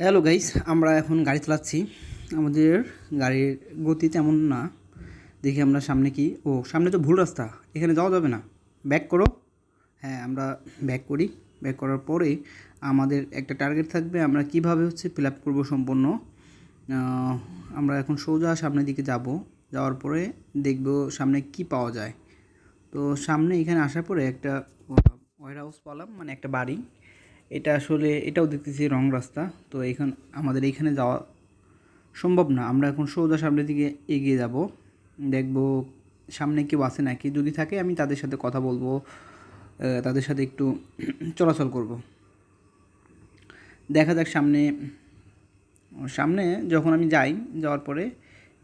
Hello guys, আমরা এখন গাড়ি চালাচ্ছি। আমাদের গাড়ির গতি তেমন না। দেখি আমরা সামনে কি, সামনে তো ভুল রাস্তা, এখানে যাওয়া যাবে না। ব্যাক করো। হ্যাঁ, আমরা ব্যাক করি। ব্যাক করার পরে আমাদের একটা টার্গেট থাকবে, আমরা কিভাবে ফিল আপ করবো সম্পূর্ণ। আমরা এখন সোজা সামনের দিকে যাব। যাওয়ার পরে দেখব সামনে কি পাওয়া যায়। তো সামনে এখানে আসার পরে একটা ওয়ার হাউস পেলাম, মানে একটা বাড়ি। এটা আসলে এটাও দেখতেছি রং রাস্তা। তো আমাদের এইখানে যাওয়া সম্ভব না। আমরা এখন সোজা সামনের দিকে এগিয়ে যাব, দেখব সামনে কেউ আছে নাকি। যদি থাকে আমি তাদের সাথে কথা বলবো, তাদের সাথে একটু চলাচল করব। দেখা যাক সামনে সামনে যখন আমি যাওয়ার পরে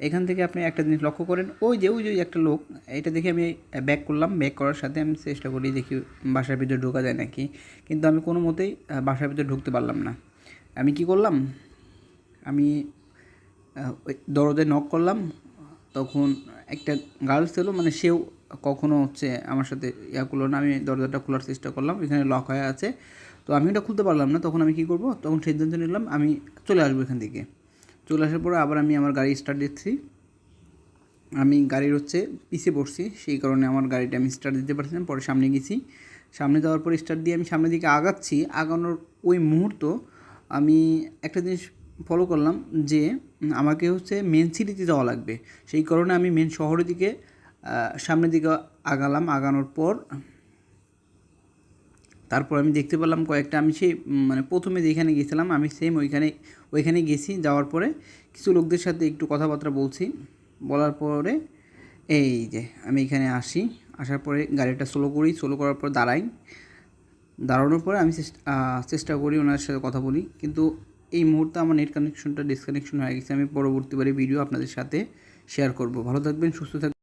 এখান থেকে আপনি একটা জিনিস লক্ষ্য করেন, ওই যে একটা লোক। এটা দেখে আমি ব্যাক করলাম। ব্যাক করার সাথে আমি চেষ্টা করি দেখি বাসার ভিতরে ঢোকা যায় নাকি, কিন্তু আমি কোনো মতেই বাসার ভিতরে ঢুকতে পারলাম না। আমি কি করলাম, আমি ওই দরজায় নক করলাম। তখন একটা গার্লস ছিল, মানে সেও কখনো আমার সাথে করলো না। আমি দরজাটা খোলার চেষ্টা করলাম, এখানে লক হয়ে আছে। তো আমি ওটা খুলতে পারলাম না। তখন আমি কী করব, তখন সিদ্ধান্ত নিলাম আমি চলে আসবো এখান থেকে। চলে আসার পরে আবার আমি আমার গাড়ি স্টার্ট দিচ্ছি। আমি গাড়ির পিছিয়ে পড়ছি, সেই কারণে আমার গাড়িটা আমি স্টার্ট দিতে পারছিলাম। পরে সামনে গেছি। সামনে যাওয়ার পর স্টার্ট দিয়ে আমি সামনের দিকে আগাচ্ছি। আগানোর ওই মুহূর্ত আমি একটা জিনিস ফলো করলাম যে আমাকে মেন সিটিতে যাওয়া লাগবে। সেই কারণে আমি মেন শহরের দিকে সামনের দিকে আগালাম। আগানোর পর তারপর আমি দেখতে পেলাম কয়েকটা, আমি সেই মানে প্রথমে যেখানে গেছিলাম আমি সেম ওইখানে গেছি। যাওয়ার পরে কিছু লোকদের সাথে একটু কথাবার্তা বলছি। বলার পরে এই যে আমি এখানে আসার পরে গাড়িটা স্লো করার পর দাঁড়ানোর পরে আমি চেষ্টা করি ওনার সাথে কথা বলি, কিন্তু এই মুহূর্তে আমার নেট কানেকশনটা ডিসকানেকশন হয়ে গেছে। আমি পরবর্তীবারে ভিডিও আপনাদের সাথে শেয়ার করব। ভালো থাকবেন, সুস্থ থাকবেন।